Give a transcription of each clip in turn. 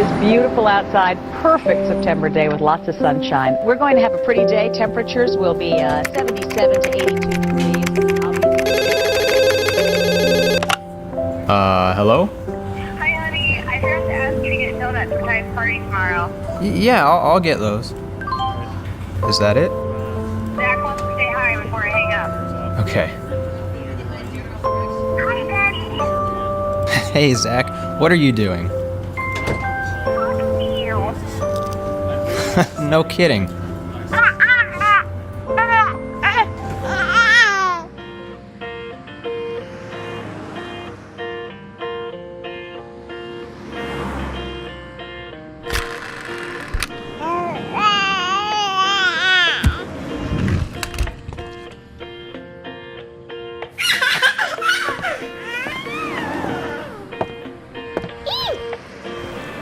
is beautiful outside. Perfect September day with lots of sunshine. We're going to have a pretty day. Temperatures will be 77 to 82 degrees. Hello? Hi, honey. I forgot to ask you to get donuts for Ty's party tomorrow. Yeah, I'll get those. Is that it? Zach wants to say hi before I hang up. Okay. Hi, Daddy. Hey, Zach. What are you doing? Talking to you. No kidding.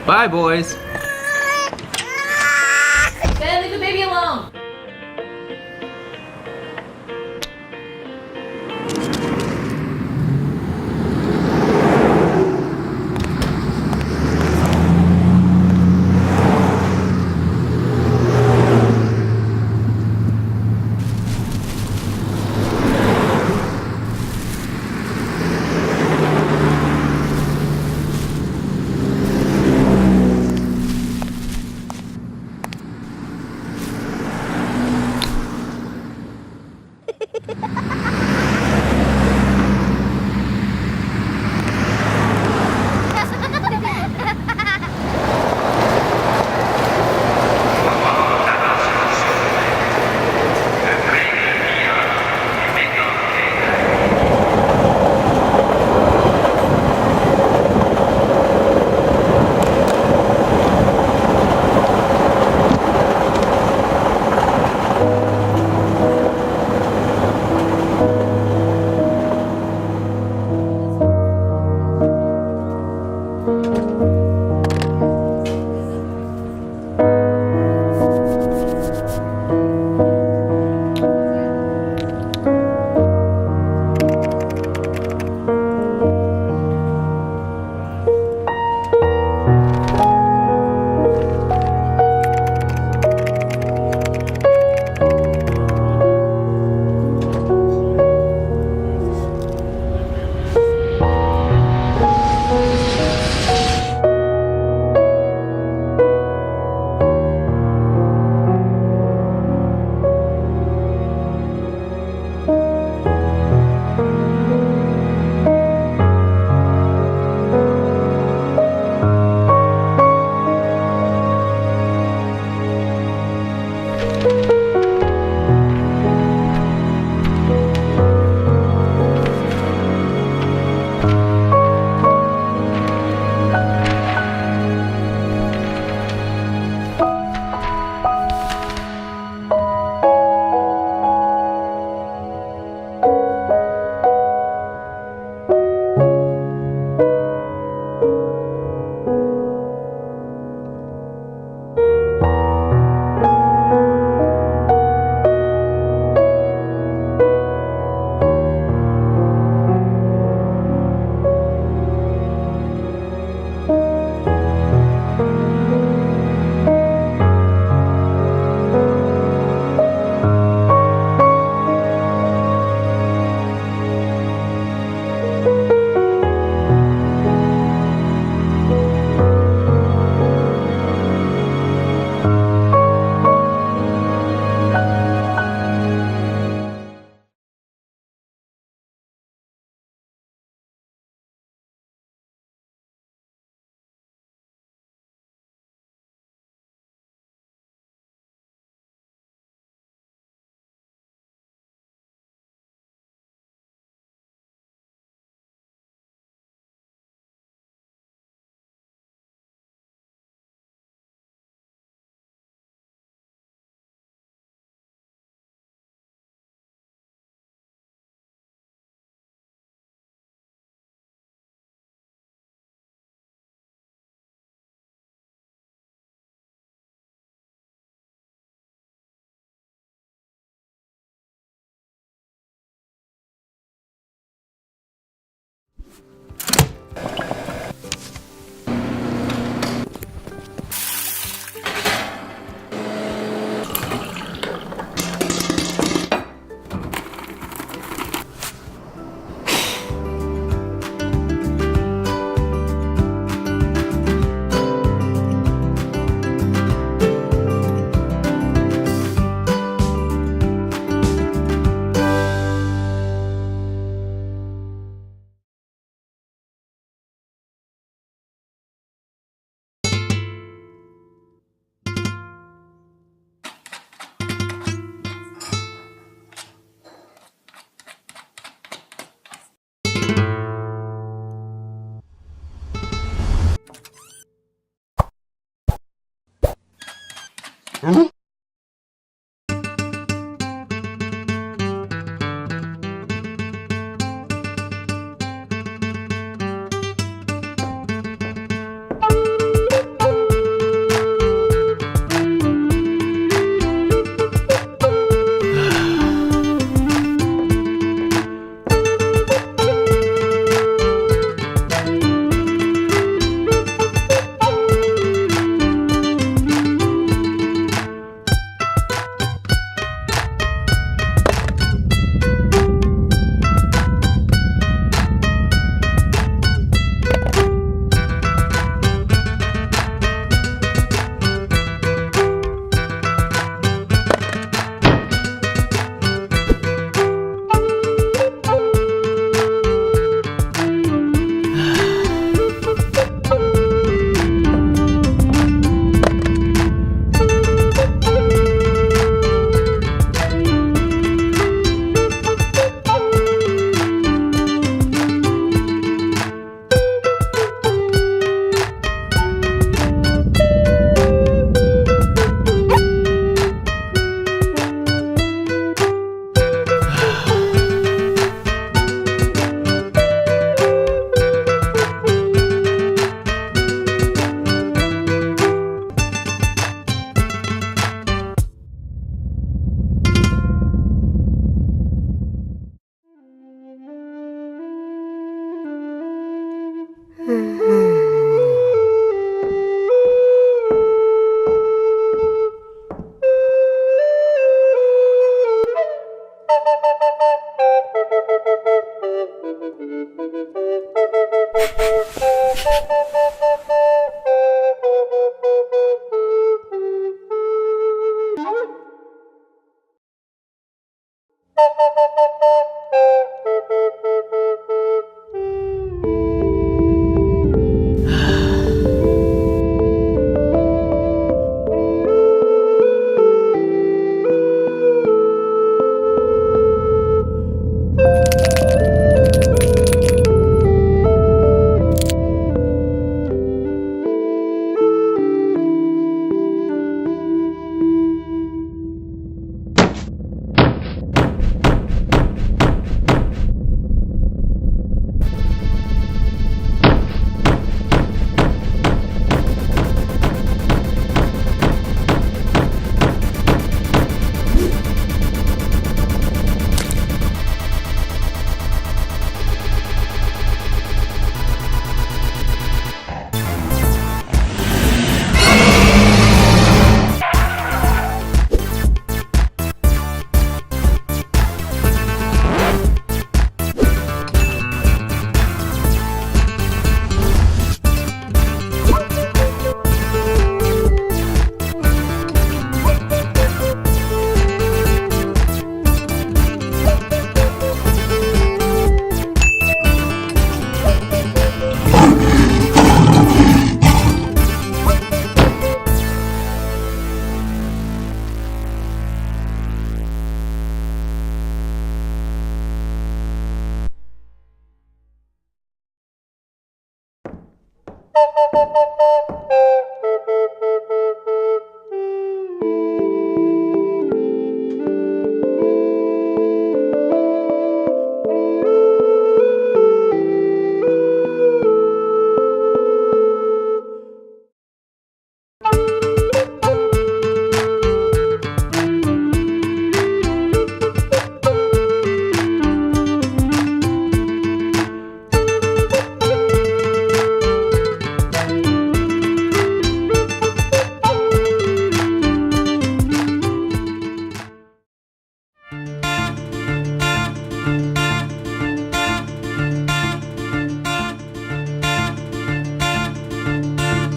Bye, boys. Ben, leave the baby alone.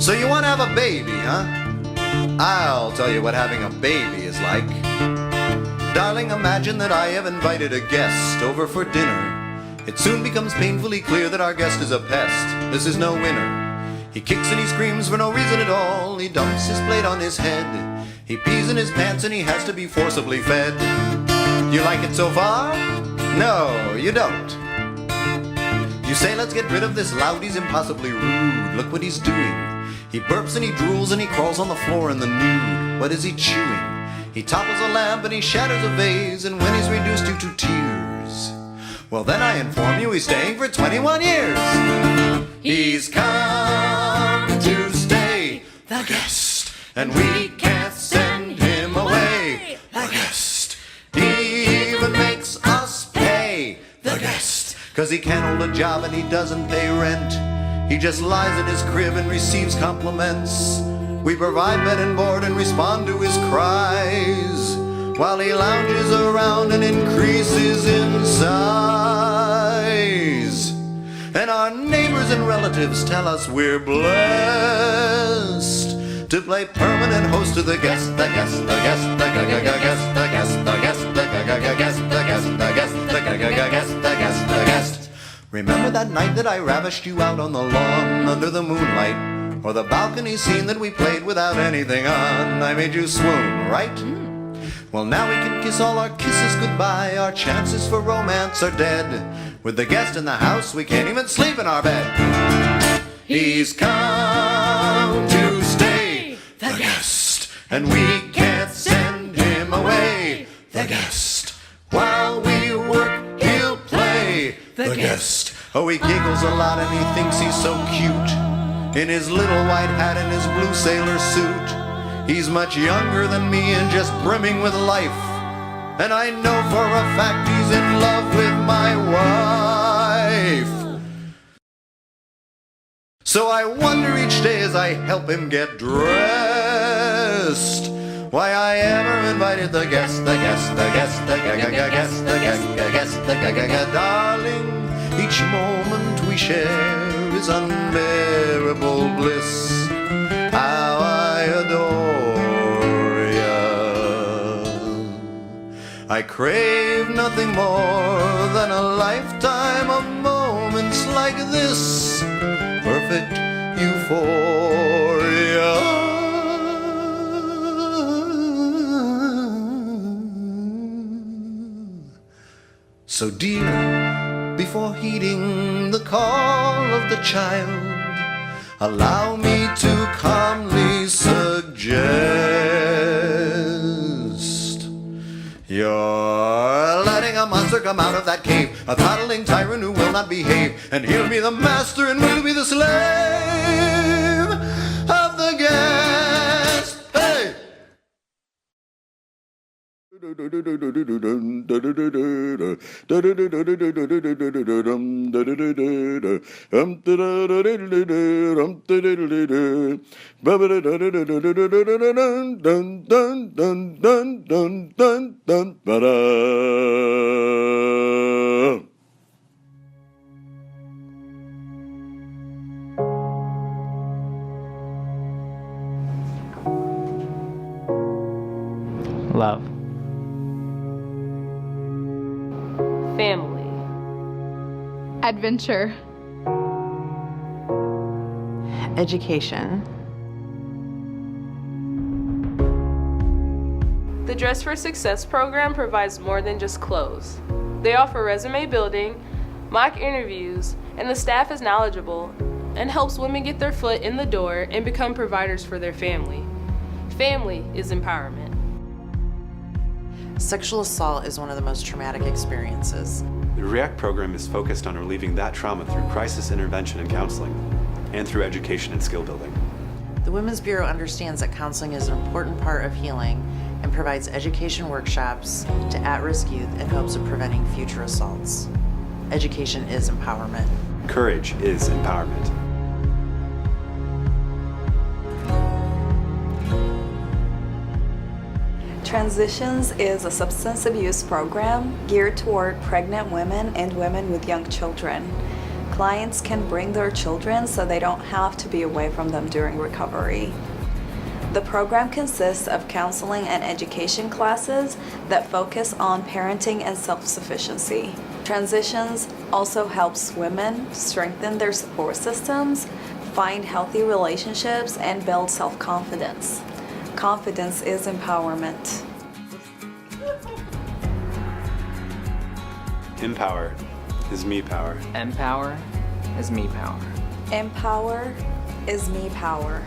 So you want to have a baby, huh? I'll tell you what having a baby is like. Darling, imagine that I have invited a guest over for dinner. It soon becomes painfully clear that our guest is a pest. This is no winner. He kicks and he screams for no reason at all. He dumps his plate on his head. He pees in his pants and he has to be forcibly fed. You like it so far? No, you don't. You say, let's get rid of this loud, he's impossibly rude. Look what he's doing. He burps and he drools and he crawls on the floor in the nude. What is he chewing? He topples a lamp and he shatters a vase, and when he's reduced you to tears, well then I inform you he's staying for 21 years. He's come to stay, the guest, and we can't send him away. The guest, he even makes us pay. The guest, 'cause he can't hold a job and he doesn't pay rent. He just lies in his crib and receives compliments. We provide bed and board and respond to his cries, while he lounges around and increases in size. And our neighbors and relatives tell us we're blessed to play permanent host to the guest, the guest, the guest, the guest, the guest, the guest, the guest, the guest, the guest, the guest, the guest, the guest, the guest. Remember that night that I ravished you out on the lawn under the moonlight, or the balcony scene that we played without anything on? I made you swoon, right? Well, now we can kiss all our kisses goodbye. Our chances for romance are dead. With the guest in the house, we can't even sleep in our bed. He's come to stay, the guest, and we can't send him away. The guest, while we work, he'll play. The guest, oh, he giggles a lot and he thinks he's so cute in his little white hat and his blue sailor suit. He's much younger than me and just brimming with life, and I know for a fact he's in love with my wife. So I wonder each day as I help him get dressed, why I ever invited the guest, the guest, the guest, the guest, the guest, the guest, the guest. Darling, each moment we share is unbearable bliss. How I adore ya. I crave nothing more than a lifetime of moments like this. Perfect euphoria. So dear, before heeding the call of the child, allow me to calmly suggest you're letting a monster come out of that cave, a coddling tyrant who will not behave, and he'll be the master and we'll be the slave of the guest. Hey! Love. Family. Adventure. Education. The Dress for Success program provides more than just clothes. They offer resume building, mock interviews, and the staff is knowledgeable and helps women get their foot in the door and become providers for their family. Family is empowerment. Sexual assault is one of the most traumatic experiences. The REACT program is focused on relieving that trauma through crisis intervention and counseling, and through education and skill building. The Women's Bureau understands that counseling is an important part of healing and provides education workshops to at-risk youth in hopes of preventing future assaults. Education is empowerment. Courage is empowerment. Transitions is a substance abuse program geared toward pregnant women and women with young children. Clients can bring their children so they don't have to be away from them during recovery. The program consists of counseling and education classes that focus on parenting and self-sufficiency. Transitions also helps women strengthen their support systems, find healthy relationships, and build self-confidence. Confidence is empowerment. Empower is me power. Empower is me power. Empower is me power.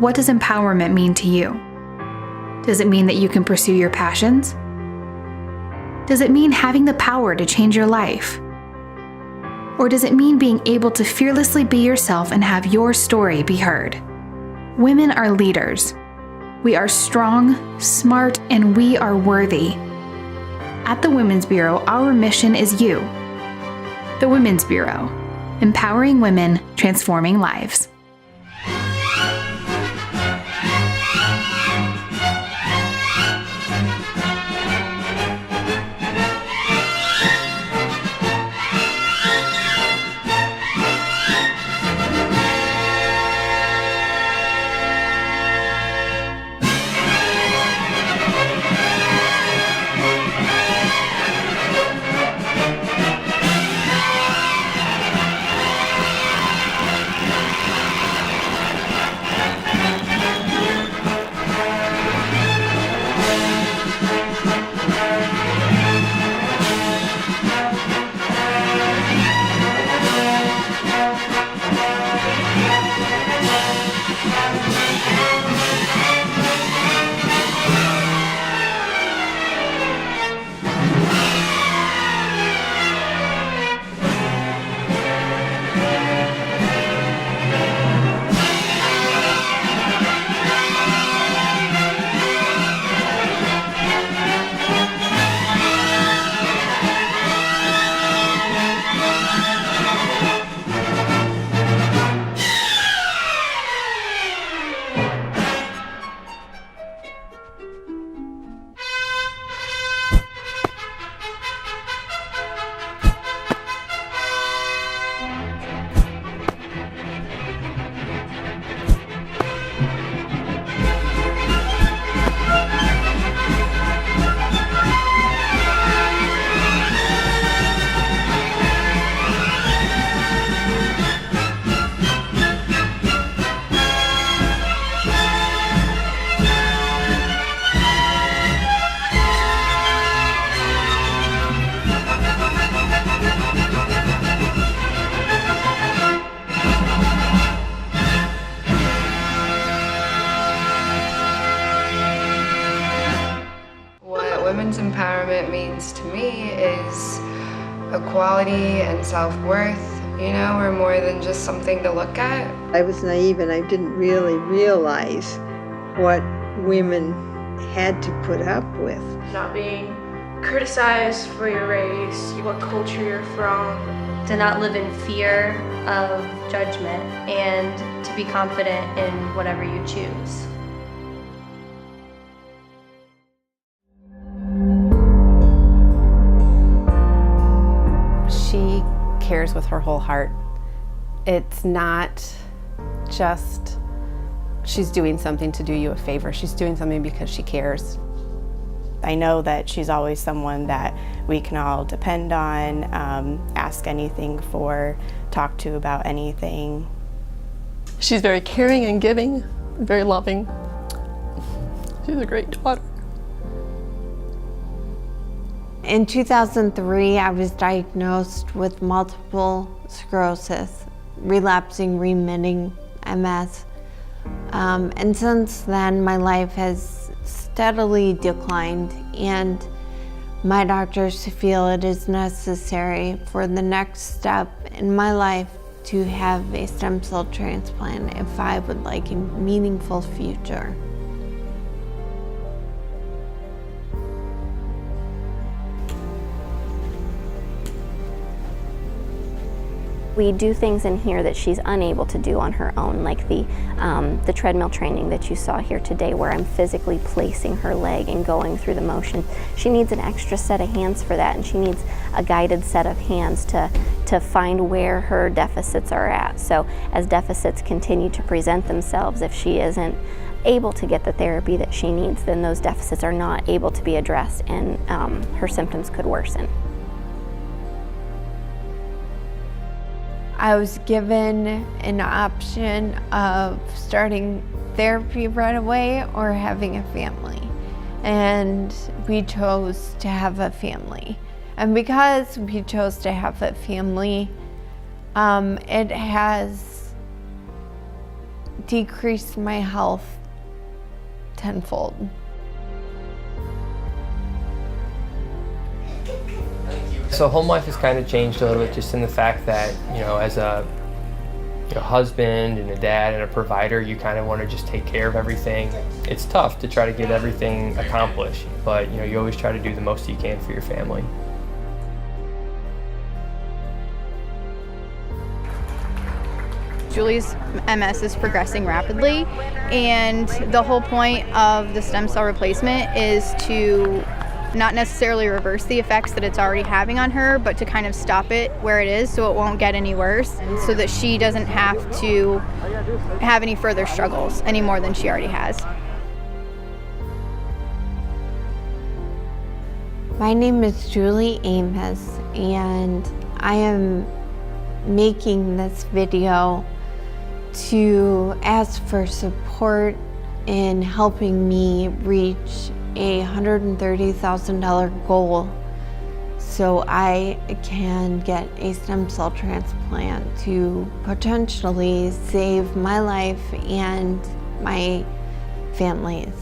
What does empowerment mean to you? Does it mean that you can pursue your passions? Does it mean having the power to change your life? Or does it mean being able to fearlessly be yourself and have your story be heard? Women are leaders. We are strong, smart, and we are worthy. At the Women's Bureau, our mission is you. The Women's Bureau, empowering women, transforming lives. Women's empowerment means to me is equality and self-worth. You know, we're more than just something to look at. I was naive and I didn't really realize what women had to put up with. Not being criticized for your race, what culture you're from. To not live in fear of judgment and to be confident in whatever you choose. She cares with her whole heart. It's not just she's doing something to do you a favor. She's doing something because she cares. I know that she's always someone that we can all depend on, ask anything for, talk to about anything. She's very caring and giving, very loving. She's a great daughter. In 2003, I was diagnosed with multiple sclerosis, relapsing, remitting MS. And since then, my life has steadily declined, and my doctors feel it is necessary for the next step in my life to have a stem cell transplant if I would like a meaningful future. We do things in here that she's unable to do on her own, like the treadmill training that you saw here today, where I'm physically placing her leg and going through the motion. She needs an extra set of hands for that, and she needs a guided set of hands to find where her deficits are at. So as deficits continue to present themselves, if she isn't able to get the therapy that she needs, then those deficits are not able to be addressed, and her symptoms could worsen. I was given an option of starting therapy right away or having a family. And we chose to have a family. And because we chose to have a family, it has decreased my health tenfold. So home life has kind of changed a little bit, just in the fact that, as a husband and a dad and a provider, you kind of want to just take care of everything. It's tough to try to get everything accomplished, but you always try to do the most you can for your family. Julie's MS is progressing rapidly, and the whole point of the stem cell replacement is to not necessarily reverse the effects that it's already having on her, but to kind of stop it where it is so it won't get any worse, so that she doesn't have to have any further struggles any more than she already has. My name is Julie Amos, and I am making this video to ask for support in helping me reach a $130,000 goal so I can get a stem cell transplant to potentially save my life and my family's.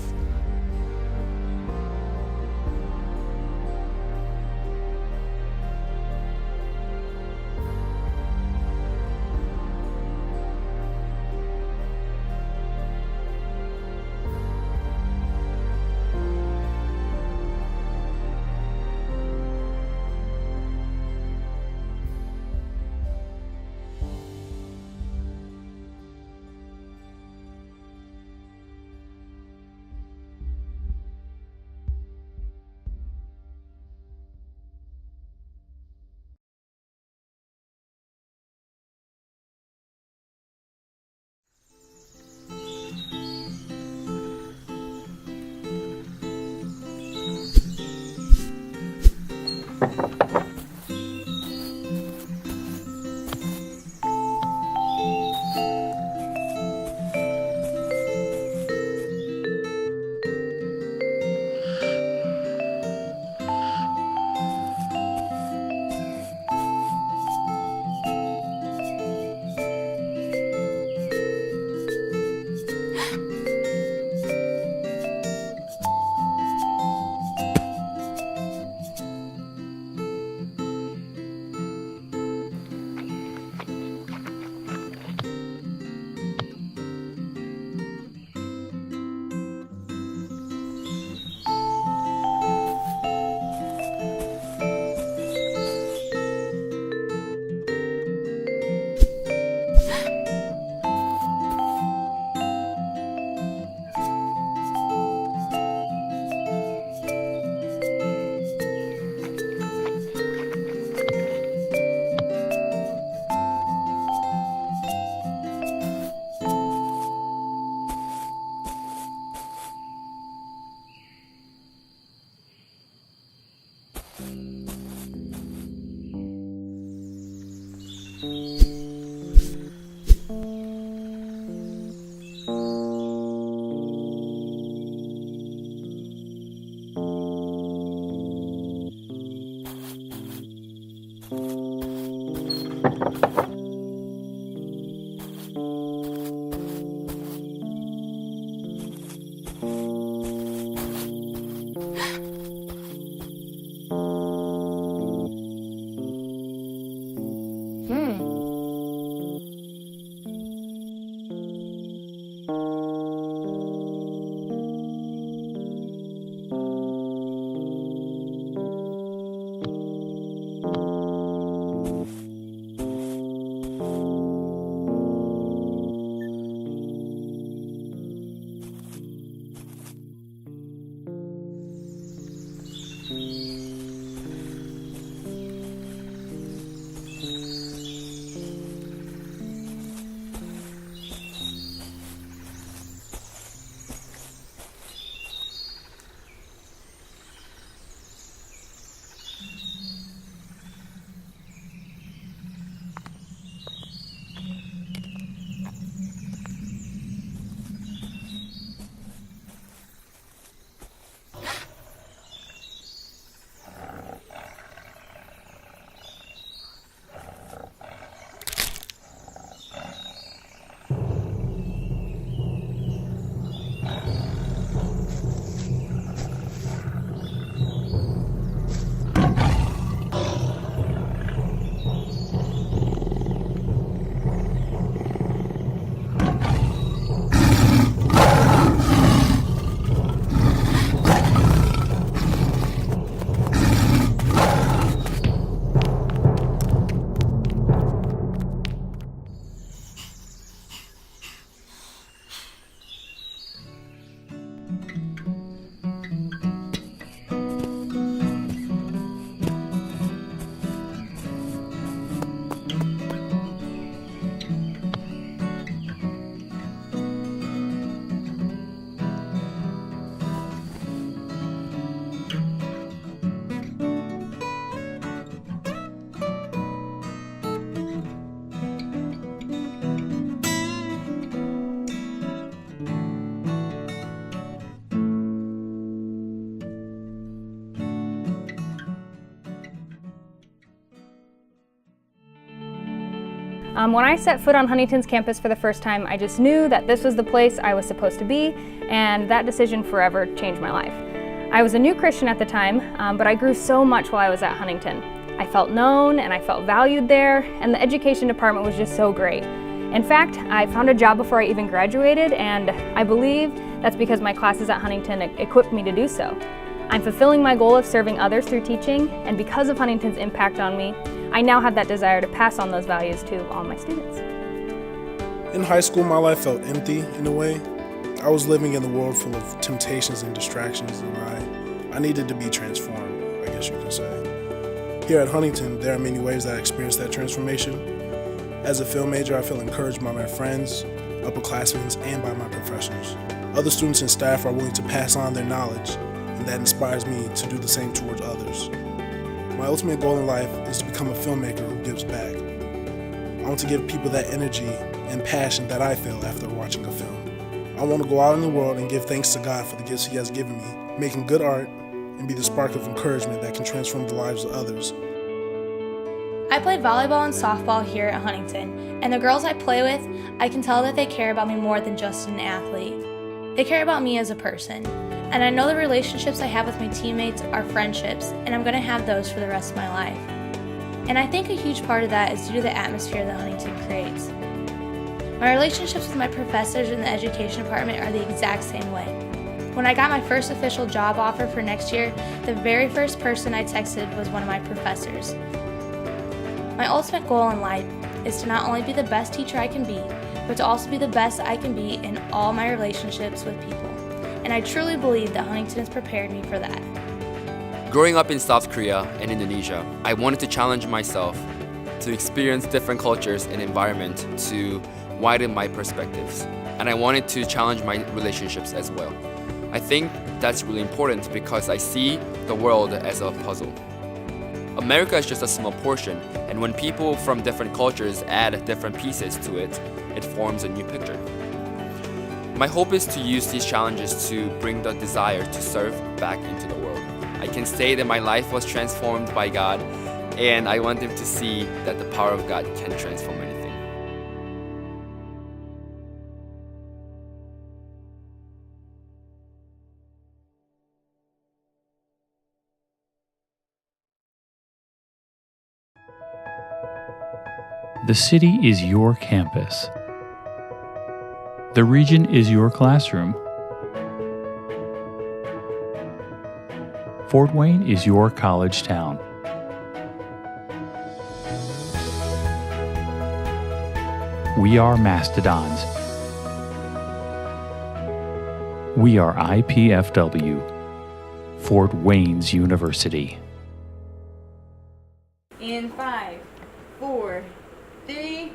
When I set foot on Huntington's campus for the first time, I just knew that this was the place I was supposed to be, and that decision forever changed my life. I was a new Christian at the time, but I grew so much while I was at Huntington. I felt known and I felt valued there, and the education department was just so great. In fact, I found a job before I even graduated, and I believe that's because my classes at Huntington equipped me to do so. I'm fulfilling my goal of serving others through teaching, and because of Huntington's impact on me, I now have that desire to pass on those values to all my students. In high school, my life felt empty in a way. I was living in a world full of temptations and distractions, and I needed to be transformed, I guess you could say. Here at Huntington, there are many ways that I experienced that transformation. As a film major, I feel encouraged by my friends, upperclassmen, and by my professors. Other students and staff are willing to pass on their knowledge, and that inspires me to do the same towards others. My ultimate goal in life is to become a filmmaker who gives back. I want to give people that energy and passion that I feel after watching a film. I want to go out in the world and give thanks to God for the gifts He has given me, making good art, and be the spark of encouragement that can transform the lives of others. I played volleyball and softball here at Huntington, and the girls I play with, I can tell that they care about me more than just an athlete. They care about me as a person. And I know the relationships I have with my teammates are friendships, and I'm going to have those for the rest of my life. And I think a huge part of that is due to the atmosphere that Huntington creates. My relationships with my professors in the education department are the exact same way. When I got my first official job offer for next year, the very first person I texted was one of my professors. My ultimate goal in life is to not only be the best teacher I can be, but to also be the best I can be in all my relationships with people. And I truly believe that Huntington has prepared me for that. Growing up in South Korea and Indonesia, I wanted to challenge myself to experience different cultures and environment to widen my perspectives. And I wanted to challenge my relationships as well. I think that's really important because I see the world as a puzzle. America is just a small portion, and when people from different cultures add different pieces to it, it forms a new picture. My hope is to use these challenges to bring the desire to serve back into the world. I can say that my life was transformed by God, and I want them to see that the power of God can transform anything. The city is your campus. The region is your classroom. Fort Wayne is your college town. We are Mastodons. We are IPFW, Fort Wayne's University. In 5, 4, 3,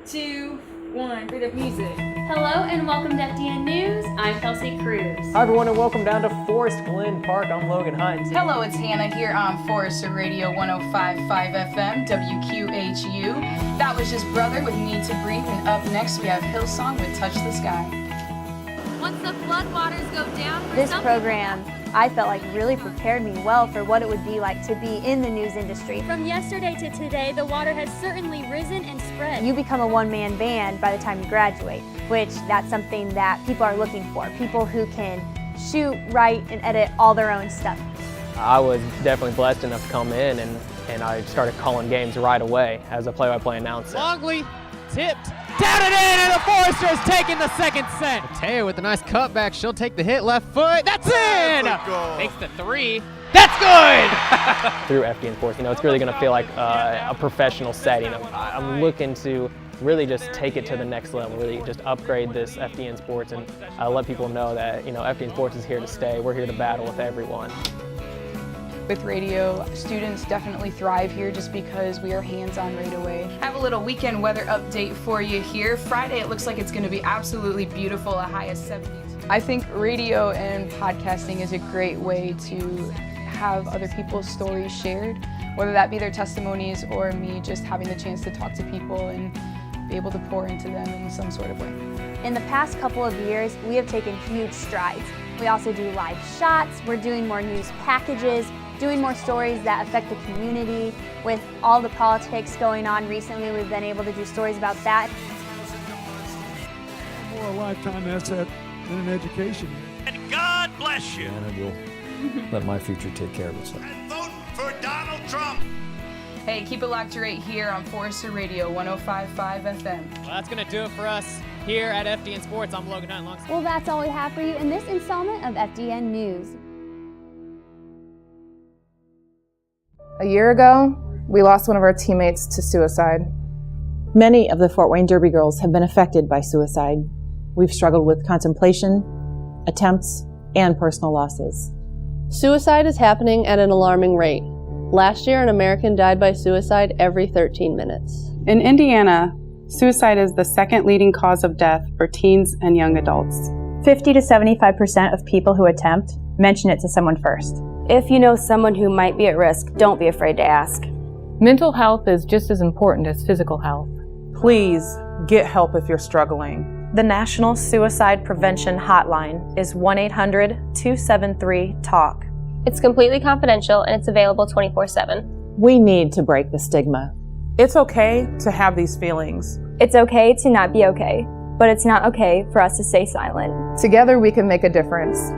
2, 1, bit of music. Hello and welcome to FDN News. I'm Kelsey Cruz. Hi everyone and welcome down to Forest Glen Park. I'm Logan Hines. Hello, it's Hannah here on Forester Radio 105.5 FM, WQHU. That was just Brother with Need to Breathe, and up next we have Hillsong with Touch the Sky. Once the floodwaters go down, this program, I felt like really prepared me well for what it would be like to be in the news industry. From yesterday to today, the water has certainly risen and spread. You become a one-man band by the time you graduate, which that's something that people are looking for. People who can shoot, write, and edit all their own stuff. I was definitely blessed enough to come in and I started calling games right away as a play-by-play announcer. Longley tipped, down and in, and the Foresters taking the second set. Mateo with a nice cutback, she'll take the hit, left foot, that's in! Makes the three, that's good! Through FDN Sports, it's really going to feel like a professional setting. I'm looking to really just take it to the next level, really just upgrade this FDN Sports and let people know that, FDN Sports is here to stay. We're here to battle with everyone. With radio, students definitely thrive here just because we are hands-on right away. I have a little weekend weather update for you here. Friday, it looks like it's going to be absolutely beautiful, a high of 72. I think radio and podcasting is a great way to have other people's stories shared, whether that be their testimonies or me just having the chance to talk to people and be able to pour into them in some sort of way. In the past couple of years, we have taken huge strides. We also do live shots, we're doing more news packages, doing more stories that affect the community. With all the politics going on recently, we've been able to do stories about that. More a lifetime asset than an education. And God bless you. And I will let my future take care of itself. And vote for Donald Trump. Hey, keep it locked right here on Forester Radio 105.5 FM. Well, that's going to do it for us here at FDN Sports. I'm Logan Hunt. Alongside. Well, that's all we have for you in this installment of FDN News. A year ago, we lost one of our teammates to suicide. Many of the Fort Wayne Derby girls have been affected by suicide. We've struggled with contemplation, attempts, and personal losses. Suicide is happening at an alarming rate. Last year, an American died by suicide every 13 minutes. In Indiana, suicide is the second leading cause of death for teens and young adults. 50 to 75% of people who attempt mention it to someone first. If you know someone who might be at risk, don't be afraid to ask. Mental health is just as important as physical health. Please get help if you're struggling. The National Suicide Prevention Hotline is 1-800-273-TALK. It's completely confidential and it's available 24/7. We need to break the stigma. It's okay to have these feelings. It's okay to not be okay, but it's not okay for us to stay silent. Together we can make a difference.